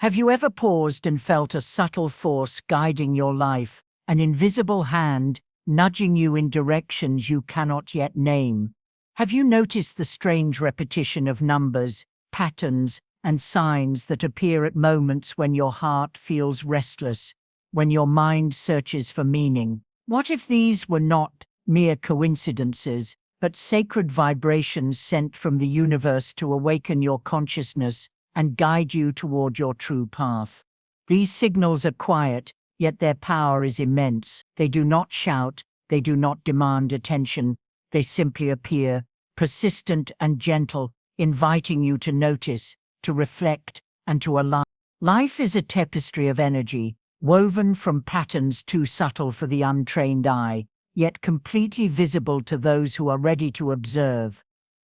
Have you ever paused and felt a subtle force guiding your life, an invisible hand nudging you in directions you cannot yet name? Have you noticed the strange repetition of numbers, patterns, and signs that appear at moments when your heart feels restless, when your mind searches for meaning? What if these were not mere coincidences, but sacred vibrations sent from the universe to awaken your consciousness and guide you toward your true path? These signals are quiet, yet their power is immense. They do not shout, they do not demand attention, they simply appear, persistent and gentle, inviting you to notice, to reflect, and to align. Life is a tapestry of energy, woven from patterns too subtle for the untrained eye, yet completely visible to those who are ready to observe.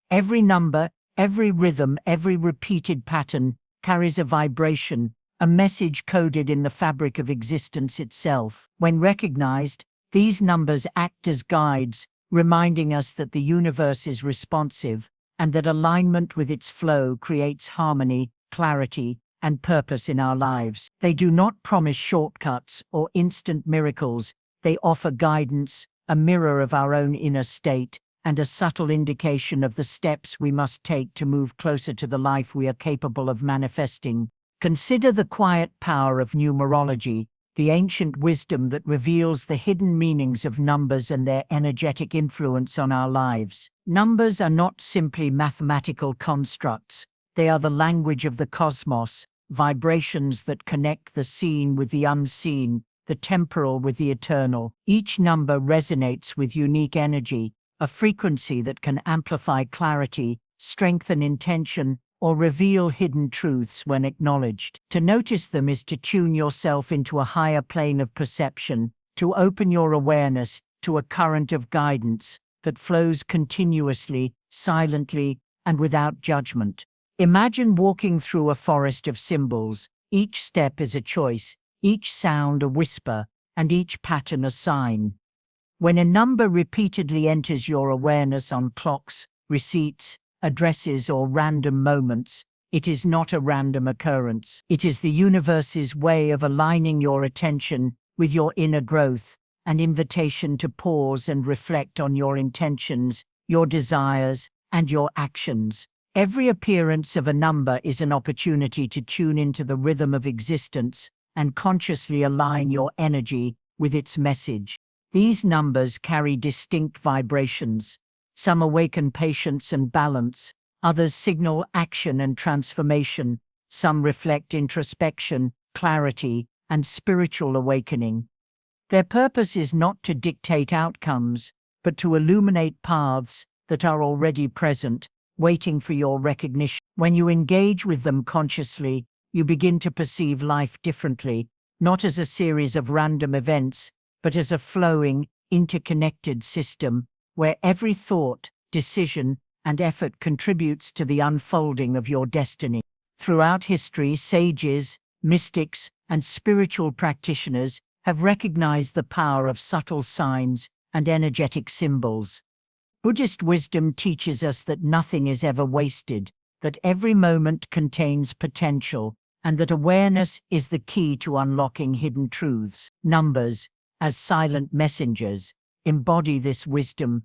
Every number, every rhythm, every repeated pattern carries a vibration, a message coded in the fabric of existence itself. When recognized, these numbers act as guides, reminding us that the universe is responsive, and that alignment with its flow creates harmony, clarity, and purpose in our lives. They do not promise shortcuts or instant miracles. They offer guidance, a mirror of our own inner state, and a subtle indication of the steps we must take to move closer to the life we are capable of manifesting. Consider the quiet power of numerology, the ancient wisdom that reveals the hidden meanings of numbers and their energetic influence on our lives. Numbers are not simply mathematical constructs. They are the language of the cosmos, vibrations that connect the seen with the unseen, the temporal with the eternal. Each number resonates with unique energy, a frequency that can amplify clarity, strengthen intention, or reveal hidden truths when acknowledged. To notice them is to tune yourself into a higher plane of perception, to open your awareness to a current of guidance that flows continuously, silently, and without judgment. Imagine walking through a forest of symbols. Each step is a choice, each sound a whisper, and each pattern a sign. When a number repeatedly enters your awareness on clocks, receipts, addresses, or random moments, it is not a random occurrence. It is the universe's way of aligning your attention with your inner growth, an invitation to pause and reflect on your intentions, your desires, and your actions. Every appearance of a number is an opportunity to tune into the rhythm of existence and consciously align your energy with its message. These numbers carry distinct vibrations. Some awaken patience and balance, others signal action and transformation, some reflect introspection, clarity, and spiritual awakening. Their purpose is not to dictate outcomes, but to illuminate paths that are already present, waiting for your recognition. When you engage with them consciously, you begin to perceive life differently, not as a series of random events, but as a flowing, interconnected system, where every thought, decision, and effort contributes to the unfolding of your destiny. Throughout history, sages, mystics, and spiritual practitioners have recognized the power of subtle signs and energetic symbols. Buddhist wisdom teaches us that nothing is ever wasted, that every moment contains potential, and that awareness is the key to unlocking hidden truths. Numbers, as silent messengers, embody this wisdom.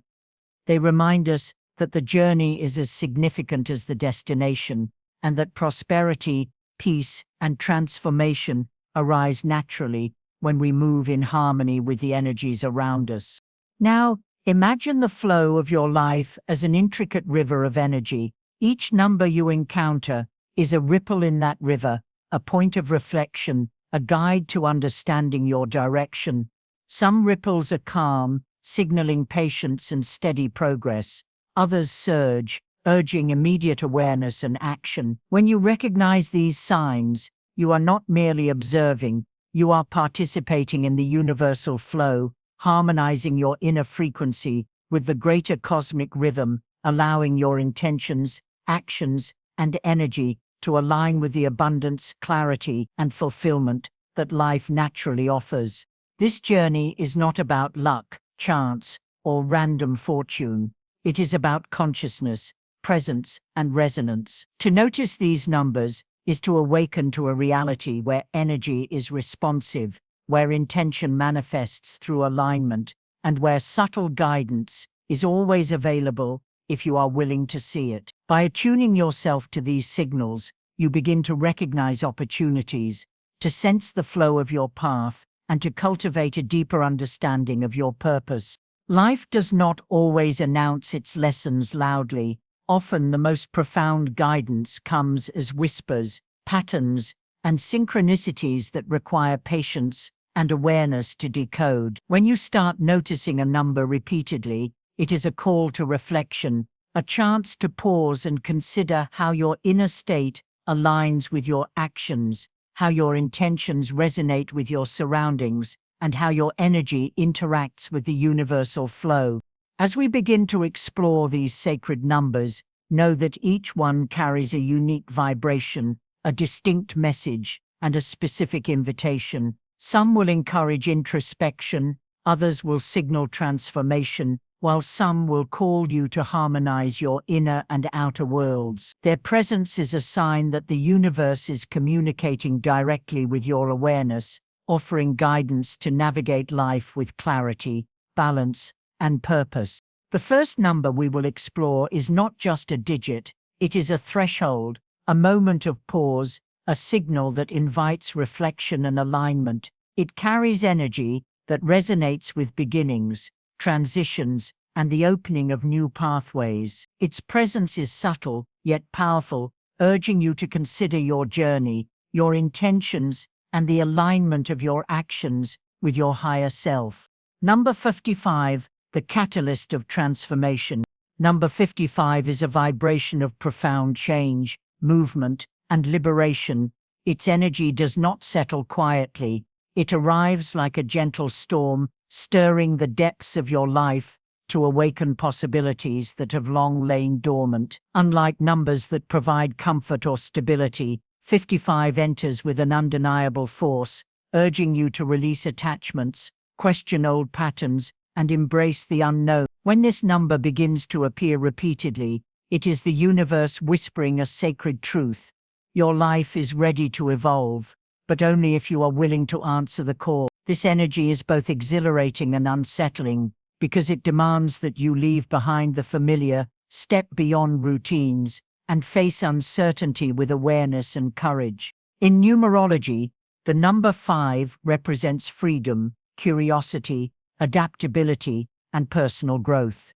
They remind us that the journey is as significant as the destination, and that prosperity, peace, and transformation arise naturally when we move in harmony with the energies around us. Now, imagine the flow of your life as an intricate river of energy. Each number you encounter is a ripple in that river, a point of reflection, a guide to understanding your direction. Some ripples are calm, signaling patience and steady progress. Others surge, urging immediate awareness and action. When you recognize these signs, you are not merely observing, you are participating in the universal flow, harmonizing your inner frequency with the greater cosmic rhythm, allowing your intentions, actions, and energy to align with the abundance, clarity, and fulfillment that life naturally offers. This journey is not about luck, chance, or random fortune. It is about consciousness, presence, and resonance. To notice these numbers is to awaken to a reality where energy is responsive, where intention manifests through alignment, and where subtle guidance is always available if you are willing to see it. By attuning yourself to these signals, you begin to recognize opportunities, to sense the flow of your path, and to cultivate a deeper understanding of your purpose. Life does not always announce its lessons loudly. Often the most profound guidance comes as whispers, patterns, and synchronicities that require patience and awareness to decode. When you start noticing a number repeatedly, it is a call to reflection, a chance to pause and consider how your inner state aligns with your actions, how your intentions resonate with your surroundings, and how your energy interacts with the universal flow. As we begin to explore these sacred numbers, know that each one carries a unique vibration, a distinct message, and a specific invitation. Some will encourage introspection, others will signal transformation, while some will call you to harmonize your inner and outer worlds. Their presence is a sign that the universe is communicating directly with your awareness, offering guidance to navigate life with clarity, balance, and purpose. The first number we will explore is not just a digit, it is a threshold, a moment of pause, a signal that invites reflection and alignment. It carries energy that resonates with beginnings, transitions, and the opening of new pathways. Its presence is subtle, yet powerful, urging you to consider your journey, your intentions, and the alignment of your actions with your higher self. Number 55, the catalyst of transformation. Number 55 is a vibration of profound change, movement, and liberation. Its energy does not settle quietly. It arrives like a gentle storm, stirring the depths of your life to awaken possibilities that have long lain dormant. Unlike numbers that provide comfort or stability, 55 enters with an undeniable force, urging you to release attachments, question old patterns, and embrace the unknown. When this number begins to appear repeatedly, it is the universe whispering a sacred truth. Your life is ready to evolve, but only if you are willing to answer the call. This energy is both exhilarating and unsettling, because it demands that you leave behind the familiar, step beyond routines, and face uncertainty with awareness and courage. In numerology, the number 5 represents freedom, curiosity, adaptability, and personal growth.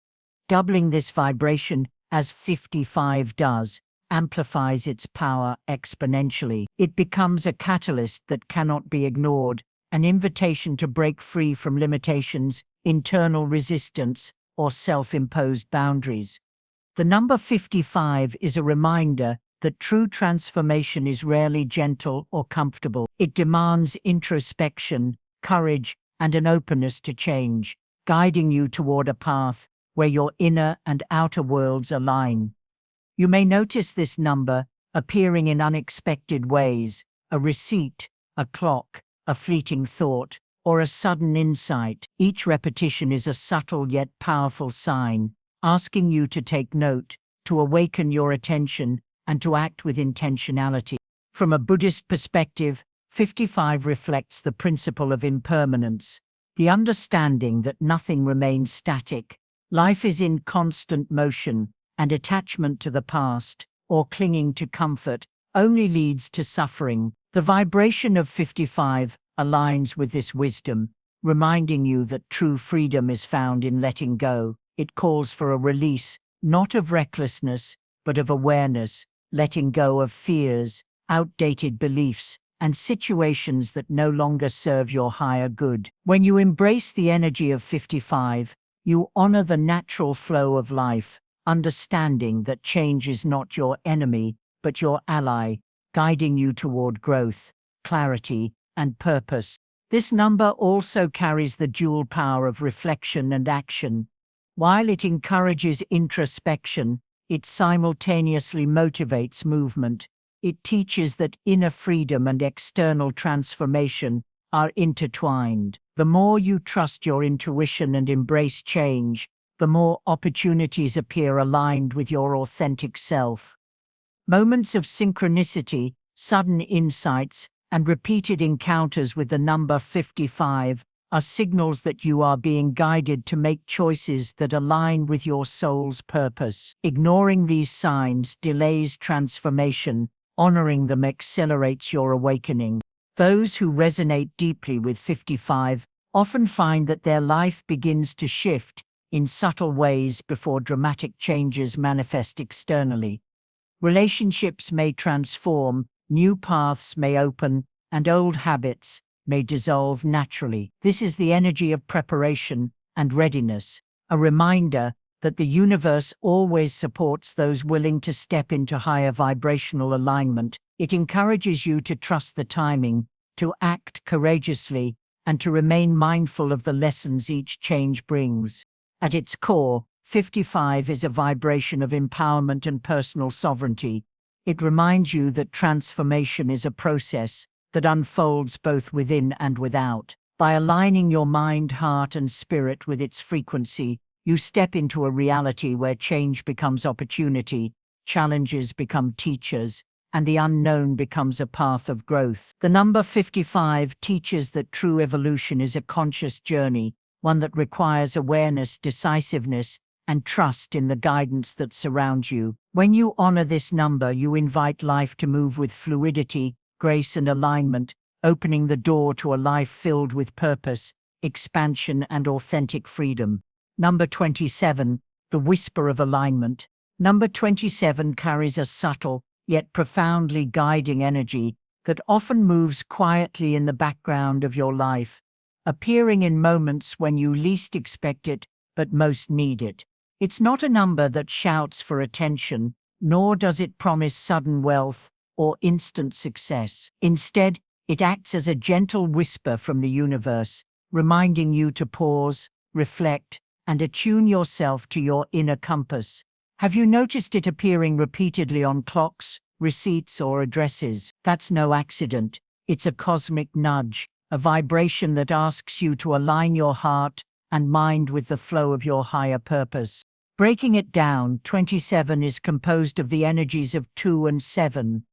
Doubling this vibration, as 55 does, amplifies its power exponentially. It becomes a catalyst that cannot be ignored, an invitation to break free from limitations, internal resistance, or self-imposed boundaries. The number 55 is a reminder that true transformation is rarely gentle or comfortable. It demands introspection, courage, and an openness to change, guiding you toward a path where your inner and outer worlds align. You may notice this number appearing in unexpected ways: a receipt, a clock, a fleeting thought, or a sudden insight. Each repetition is a subtle yet powerful sign, asking you to take note, to awaken your attention, and to act with intentionality. From a Buddhist perspective, 55 reflects the principle of impermanence, the understanding that nothing remains static. Life is in constant motion, and attachment to the past, or clinging to comfort, only leads to suffering. The vibration of 55 aligns with this wisdom, reminding you that true freedom is found in letting go. It calls for a release, not of recklessness, but of awareness, letting go of fears, outdated beliefs, and situations that no longer serve your higher good. When you embrace the energy of 55, you honor the natural flow of life, understanding that change is not your enemy, but your ally, guiding you toward growth, clarity, and purpose. This number also carries the dual power of reflection and action. While it encourages introspection, it simultaneously motivates movement. It teaches that inner freedom and external transformation are intertwined. The more you trust your intuition and embrace change, the more opportunities appear aligned with your authentic self. Moments of synchronicity, sudden insights, and repeated encounters with the number 55 are signals that you are being guided to make choices that align with your soul's purpose. Ignoring these signs delays transformation. Honoring them accelerates your awakening. Those who resonate deeply with 55 often find that their life begins to shift in subtle ways before dramatic changes manifest externally. Relationships may transform, new paths may open, and old habits may dissolve naturally. This is the energy of preparation and readiness, a reminder that the universe always supports those willing to step into higher vibrational alignment. It encourages you to trust the timing, to act courageously, and to remain mindful of the lessons each change brings. At its core, 55 is a vibration of empowerment and personal sovereignty. It reminds you that transformation is a process that unfolds both within and without. By aligning your mind, heart, and spirit with its frequency, you step into a reality where change becomes opportunity, challenges become teachers, and the unknown becomes a path of growth. The number 55 teaches that true evolution is a conscious journey, one that requires awareness, decisiveness, and trust in the guidance that surrounds you. When you honor this number, you invite life to move with fluidity, grace, and alignment, opening the door to a life filled with purpose, expansion, and authentic freedom. Number 27, the whisper of alignment. Number 27 carries a subtle, yet profoundly guiding energy that often moves quietly in the background of your life, appearing in moments when you least expect it but most need it. It's not a number that shouts for attention, nor does it promise sudden wealth or instant success. Instead, it acts as a gentle whisper from the universe, reminding you to pause, reflect, and attune yourself to your inner compass. Have you noticed it appearing repeatedly on clocks, receipts, or addresses? That's no accident. It's a cosmic nudge, a vibration that asks you to align your heart and mind with the flow of your higher purpose. Breaking it down, 27 is composed of the energies of 2 and 7.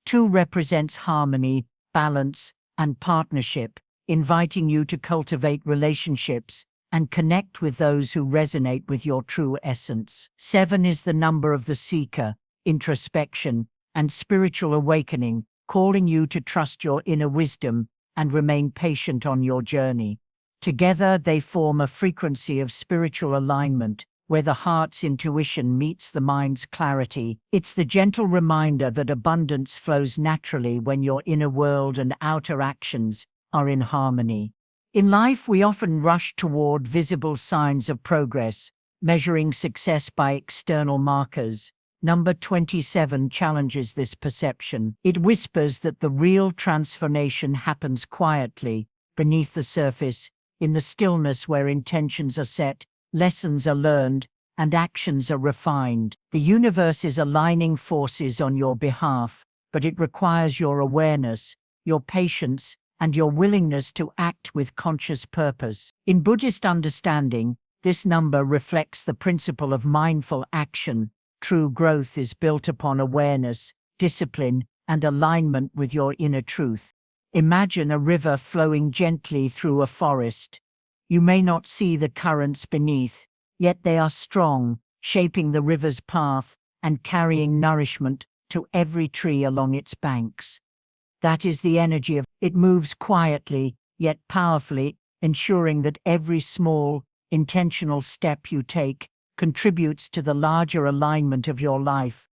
2 represents harmony, balance, and partnership, inviting you to cultivate relationships and connect with those who resonate with your true essence. 7 is the number of the seeker, introspection, and spiritual awakening, calling you to trust your inner wisdom and remain patient on your journey. Together, they form a frequency of spiritual alignment, where the heart's intuition meets the mind's clarity. It's the gentle reminder that abundance flows naturally when your inner world and outer actions are in harmony. In life, we often rush toward visible signs of progress, measuring success by external markers. Number 27 challenges this perception. It whispers that the real transformation happens quietly, beneath the surface, in the stillness where intentions are set, lessons are learned, and actions are refined. The universe is aligning forces on your behalf, but it requires your awareness, your patience, and your willingness to act with conscious purpose. In Buddhist understanding, this number reflects the principle of mindful action. True growth is built upon awareness, discipline, and alignment with your inner truth. Imagine a river flowing gently through a forest. You may not see the currents beneath, yet they are strong, shaping the river's path and carrying nourishment to every tree along its banks. That is the energy of it. Moves quietly, yet powerfully, ensuring that every small, intentional step you take contributes to the larger alignment of your life.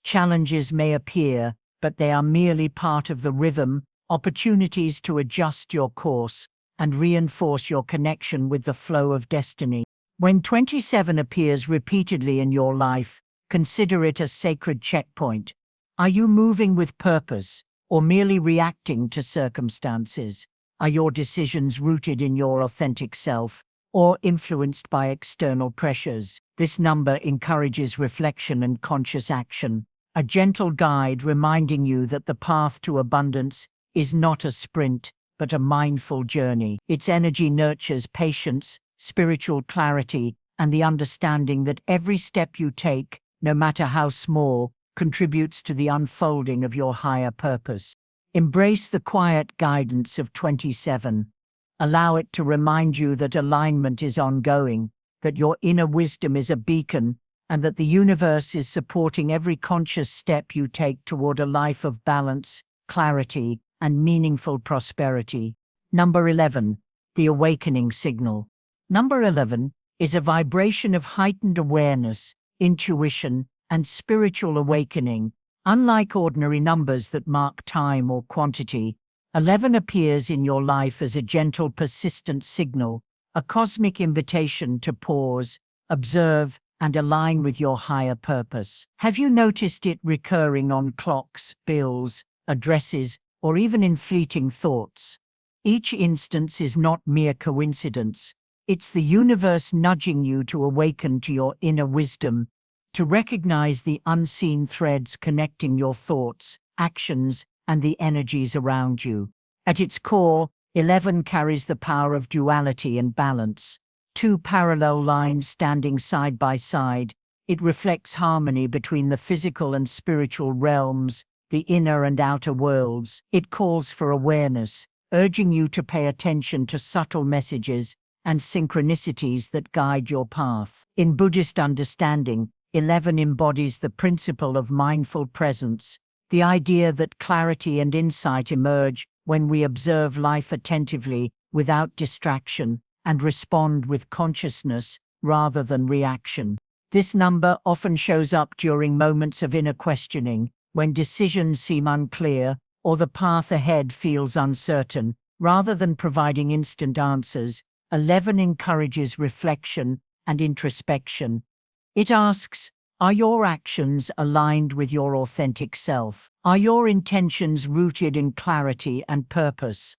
Challenges may appear, but they are merely part of the rhythm, opportunities to adjust your course and reinforce your connection with the flow of destiny. When 27 appears repeatedly in your life, consider it a sacred checkpoint. Are you moving with purpose, or merely reacting to circumstances? Are your decisions rooted in your authentic self, or influenced by external pressures? This number encourages reflection and conscious action, a gentle guide reminding you that the path to abundance is not a sprint, but a mindful journey. Its energy nurtures patience, spiritual clarity, and the understanding that every step you take, no matter how small, contributes to the unfolding of your higher purpose. Embrace the quiet guidance of 27. Allow it to remind you that alignment is ongoing, that your inner wisdom is a beacon, and that the universe is supporting every conscious step you take toward a life of balance, clarity, and meaningful prosperity. Number 11. The awakening signal. Number 11 is a vibration of heightened awareness, intuition, and spiritual awakening. Unlike ordinary numbers that mark time or quantity, 11 appears in your life as a gentle, persistent signal, a cosmic invitation to pause, observe, and align with your higher purpose. Have you noticed it recurring on clocks, bills, addresses, or even in fleeting thoughts? Each instance is not mere coincidence. It's the universe nudging you to awaken to your inner wisdom, to recognize the unseen threads connecting your thoughts, actions, and the energies around you. At its core, 11 carries the power of duality and balance. Two parallel lines standing side by side, it reflects harmony between the physical and spiritual realms, the inner and outer worlds. It calls for awareness, urging you to pay attention to subtle messages and synchronicities that guide your path. In Buddhist understanding, 11 embodies the principle of mindful presence, the idea that clarity and insight emerge when we observe life attentively, without distraction, and respond with consciousness rather than reaction. This number often shows up during moments of inner questioning, when decisions seem unclear or the path ahead feels uncertain. Rather than providing instant answers, 11 encourages reflection and introspection. It asks, are your actions aligned with your authentic self? Are your intentions rooted in clarity and purpose?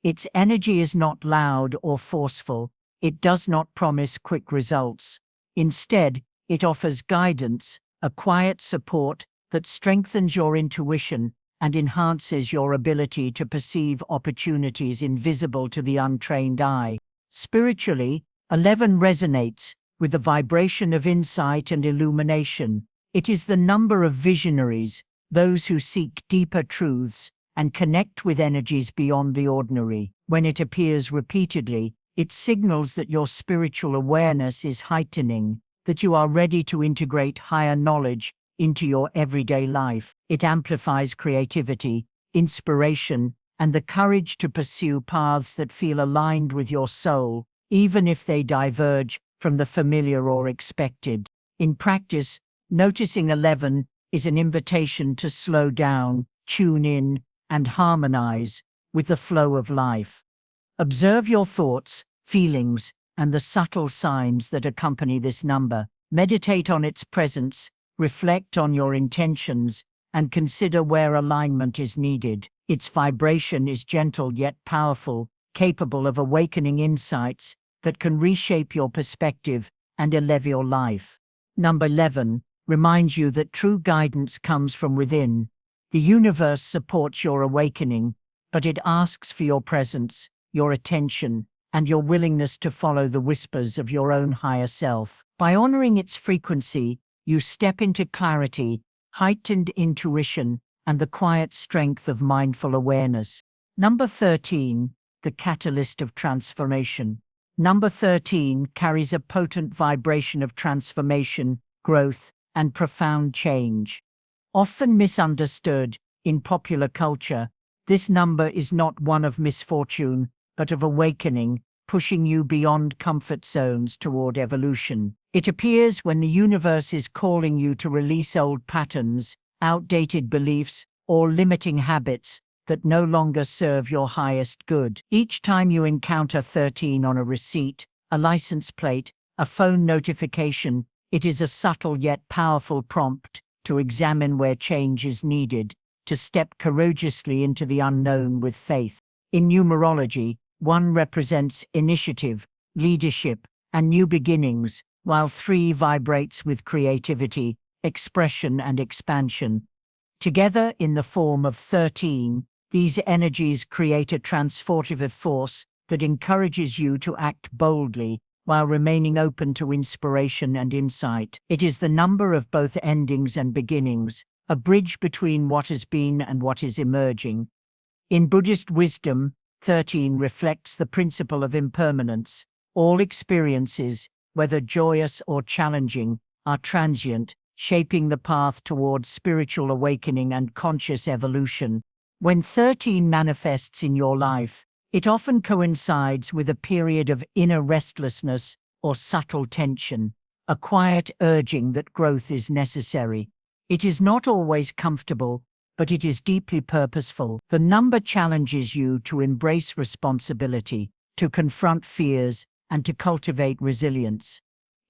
Its energy is not loud or forceful. It does not promise quick results. Instead, it offers guidance, a quiet support that strengthens your intuition and enhances your ability to perceive opportunities invisible to the untrained eye. Spiritually, 11 resonates with the vibration of insight and illumination. It is the number of visionaries, those who seek deeper truths and connect with energies beyond the ordinary. When it appears repeatedly, it signals that your spiritual awareness is heightening, that you are ready to integrate higher knowledge into your everyday life. It amplifies creativity, inspiration, and the courage to pursue paths that feel aligned with your soul, even if they diverge from the familiar or expected. In practice, noticing 11 is an invitation to slow down, tune in, and harmonize with the flow of life. Observe your thoughts, feelings, and the subtle signs that accompany this number. Meditate on its presence, reflect on your intentions, and consider where alignment is needed. Its vibration is gentle yet powerful, capable of awakening insights that can reshape your perspective and elevate your life. Number 11 reminds you that true guidance comes from within. The universe supports your awakening, but it asks for your presence, your attention, and your willingness to follow the whispers of your own higher self. By honoring its frequency, you step into clarity, heightened intuition, and the quiet strength of mindful awareness. Number 13, the catalyst of transformation. Number 13 carries a potent vibration of transformation, growth, and profound change. Often misunderstood in popular culture, this number is not one of misfortune, but of awakening, pushing you beyond comfort zones toward evolution. It appears when the universe is calling you to release old patterns, outdated beliefs, or limiting habits that no longer serve your highest good. Each time you encounter 13 on a receipt, a license plate, a phone notification, it is a subtle yet powerful prompt to examine where change is needed, to step courageously into the unknown with faith. In numerology, 1 represents initiative, leadership, and new beginnings, while 3 vibrates with creativity, expression, and expansion. Together in the form of 13, these energies create a transformative force that encourages you to act boldly while remaining open to inspiration and insight. It is the number of both endings and beginnings, a bridge between what has been and what is emerging. In Buddhist wisdom, 13 reflects the principle of impermanence. All experiences, whether joyous or challenging, are transient, shaping the path towards spiritual awakening and conscious evolution. When 13 manifests in your life, it often coincides with a period of inner restlessness or subtle tension, a quiet urging that growth is necessary. It is not always comfortable, but it is deeply purposeful. The number challenges you to embrace responsibility, to confront fears, and to cultivate resilience.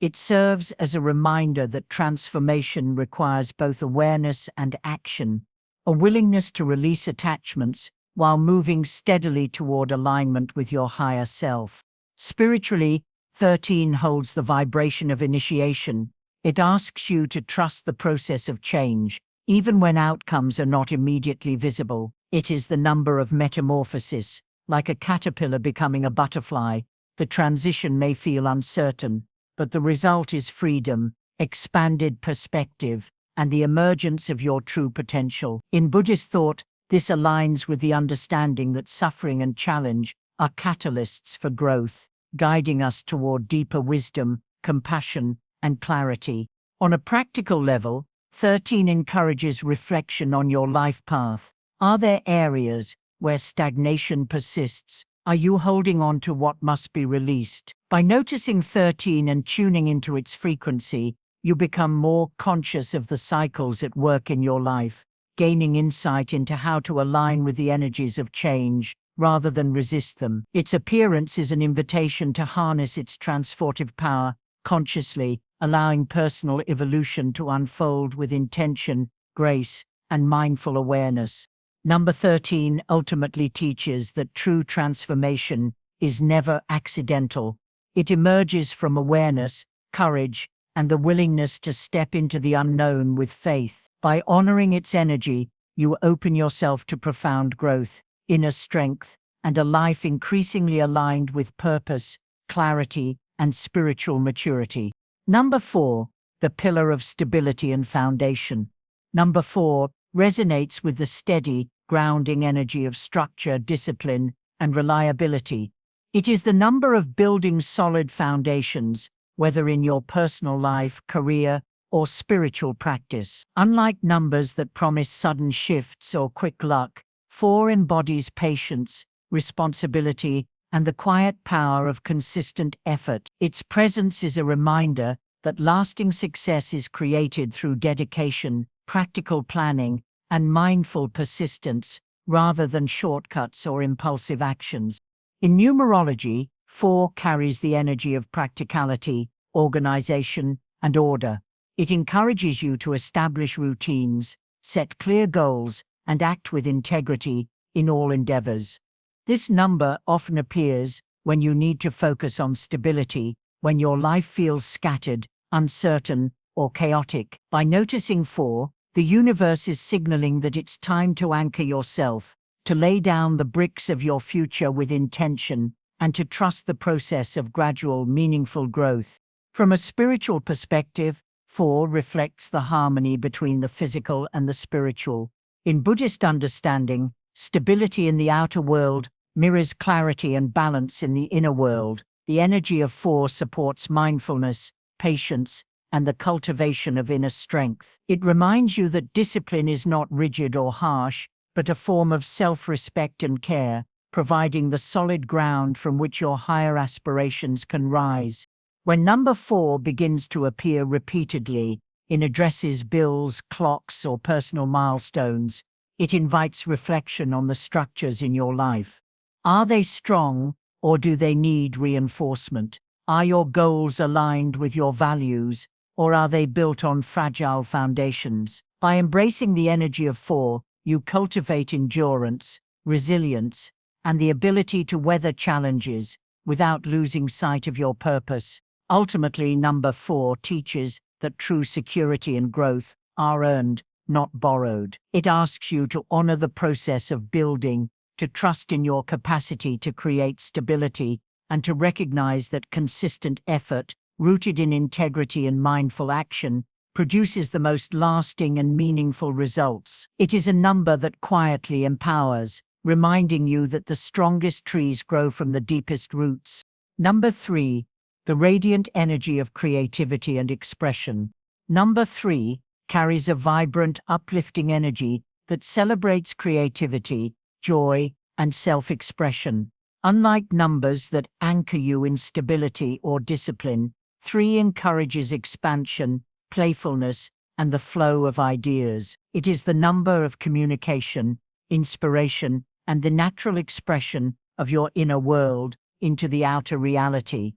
It serves as a reminder that transformation requires both awareness and action, a willingness to release attachments while moving steadily toward alignment with your higher self. Spiritually, 13 holds the vibration of initiation. It asks you to trust the process of change, even when outcomes are not immediately visible. It is the number of metamorphosis. Like a caterpillar becoming a butterfly, the transition may feel uncertain, but the result is freedom, expanded perspective, and the emergence of your true potential. In Buddhist thought, this aligns with the understanding that suffering and challenge are catalysts for growth, guiding us toward deeper wisdom, compassion, and clarity. On a practical level, 13 encourages reflection on your life path. Are there areas where stagnation persists? Are you holding on to what must be released? By noticing 13 and tuning into its frequency, you become more conscious of the cycles at work in your life, gaining insight into how to align with the energies of change rather than resist them. Its appearance is an invitation to harness its transformative power consciously, allowing personal evolution to unfold with intention, grace, and mindful awareness. Number 13 ultimately teaches that true transformation is never accidental. It emerges from awareness, courage, and the willingness to step into the unknown with faith. By honoring its energy, you open yourself to profound growth, inner strength, and a life increasingly aligned with purpose, clarity, and spiritual maturity. Number 4, the pillar of stability and foundation. Number 4 resonates with the steady, grounding energy of structure, discipline, and reliability. It is the number of building solid foundations, whether in your personal life, career, or spiritual practice. Unlike numbers that promise sudden shifts or quick luck, 4 embodies patience, responsibility, and the quiet power of consistent effort. Its presence is a reminder that lasting success is created through dedication, practical planning, and mindful persistence, rather than shortcuts or impulsive actions. In numerology, 4 carries the energy of practicality, organization, and order. It encourages you to establish routines, set clear goals, and act with integrity in all endeavors. This number often appears when you need to focus on stability, when your life feels scattered, uncertain, or chaotic. By noticing 4, the universe is signaling that it's time to anchor yourself, to lay down the bricks of your future with intention, and to trust the process of gradual, meaningful growth. From a spiritual perspective, 4 reflects the harmony between the physical and the spiritual. In Buddhist understanding, stability in the outer world mirrors clarity and balance in the inner world. The energy of 4 supports mindfulness, patience, and the cultivation of inner strength. It reminds you that discipline is not rigid or harsh, but a form of self-respect and care, providing the solid ground from which your higher aspirations can rise. When number 4 begins to appear repeatedly in addresses, bills, clocks, or personal milestones, it invites reflection on the structures in your life. Are they strong, or do they need reinforcement? Are your goals aligned with your values, or are they built on fragile foundations? By embracing the energy of 4, you cultivate endurance, resilience, and the ability to weather challenges without losing sight of your purpose. Ultimately, number 4 teaches that true security and growth are earned, not borrowed. It asks you to honor the process of building, to trust in your capacity to create stability, and to recognize that consistent effort, rooted in integrity and mindful action, produces the most lasting and meaningful results. It is a number that quietly empowers, reminding you that the strongest trees grow from the deepest roots. Number 3. The radiant energy of creativity and expression. Number 3 carries a vibrant, uplifting energy that celebrates creativity, joy, and self-expression. Unlike numbers that anchor you in stability or discipline, 3 encourages expansion, playfulness, and the flow of ideas. It is the number of communication, inspiration, and the natural expression of your inner world into the outer reality.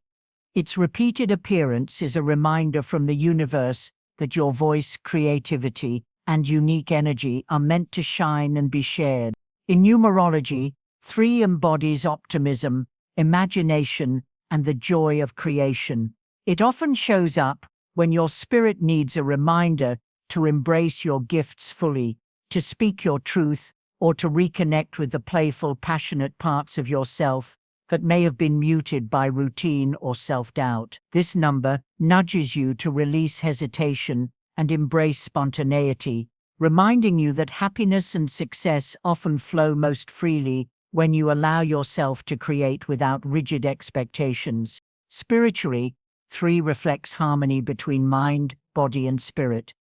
Its repeated appearance is a reminder from the universe that your voice, creativity, and unique energy are meant to shine and be shared. In numerology, 3 embodies optimism, imagination, and the joy of creation. It often shows up when your spirit needs a reminder to embrace your gifts fully, to speak your truth, or to reconnect with the playful, passionate parts of yourself that may have been muted by routine or self-doubt. This number nudges you to release hesitation and embrace spontaneity, reminding you that happiness and success often flow most freely when you allow yourself to create without rigid expectations. Spiritually, 3 reflects harmony between mind, body, and spirit.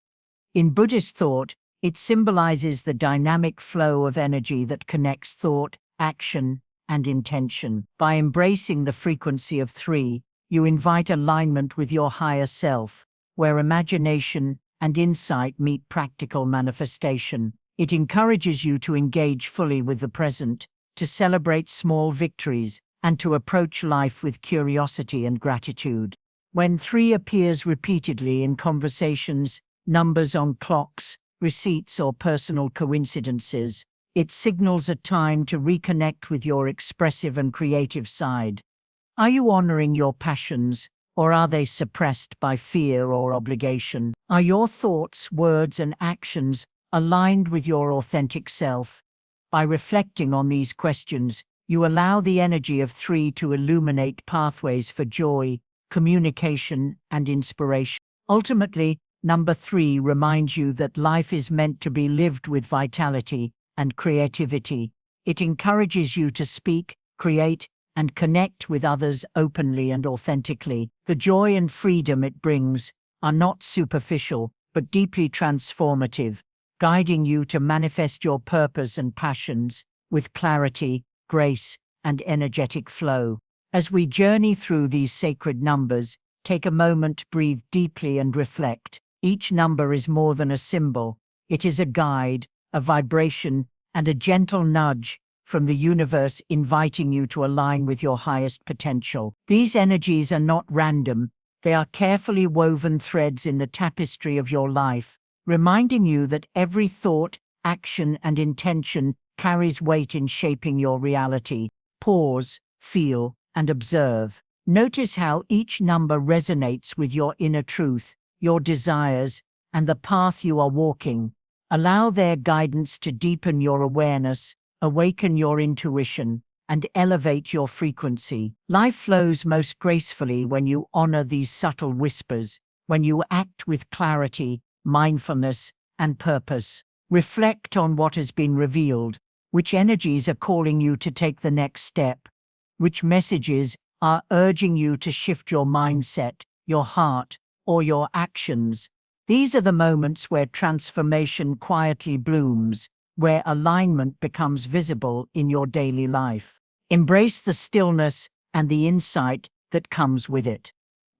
In Buddhist thought, it symbolizes the dynamic flow of energy that connects thought, action, and intention. By embracing the frequency of 3, you invite alignment with your higher self, where imagination and insight meet practical manifestation. It encourages you to engage fully with the present, to celebrate small victories, and to approach life with curiosity and gratitude. When 3 appears repeatedly in conversations, numbers on clocks, receipts, or personal coincidences, it signals a time to reconnect with your expressive and creative side. Are you honoring your passions, or are they suppressed by fear or obligation? Are your thoughts, words, and actions aligned with your authentic self? By reflecting on these questions, you allow the energy of 3 to illuminate pathways for joy, communication, and inspiration. Ultimately, number 3 reminds you that life is meant to be lived with vitality and creativity. It encourages you to speak, create, and connect with others openly and authentically. The joy and freedom it brings are not superficial, but deeply transformative, guiding you to manifest your purpose and passions with clarity, grace, and energetic flow. As we journey through these sacred numbers, take a moment, breathe deeply, and reflect. Each number is more than a symbol. It is a guide, a vibration, and a gentle nudge from the universe inviting you to align with your highest potential. These energies are not random. They are carefully woven threads in the tapestry of your life, reminding you that every thought, action, and intention carries weight in shaping your reality. Pause, feel, and observe. Notice how each number resonates with your inner truth, your desires, and the path you are walking. Allow their guidance to deepen your awareness, awaken your intuition, and elevate your frequency. Life flows most gracefully when you honor these subtle whispers, when you act with clarity, mindfulness, and purpose. Reflect on what has been revealed, which energies are calling you to take the next step, which messages are urging you to shift your mindset, your heart, or your actions. These are the moments where transformation quietly blooms, where alignment becomes visible in your daily life. Embrace the stillness and the insight that comes with it.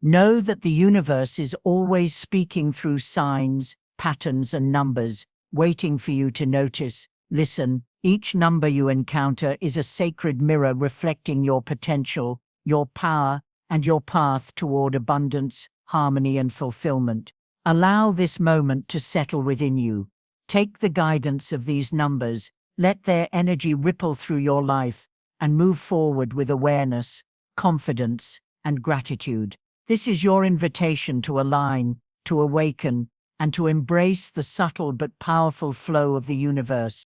Know that the universe is always speaking through signs, patterns, and numbers, waiting for you to notice, listen. Each number you encounter is a sacred mirror reflecting your potential, your power, and your path toward abundance, harmony, and fulfillment. Allow this moment to settle within you. Take the guidance of these numbers, let their energy ripple through your life, and move forward with awareness, confidence, and gratitude. This is your invitation to align, to awaken, and to embrace the subtle but powerful flow of the universe.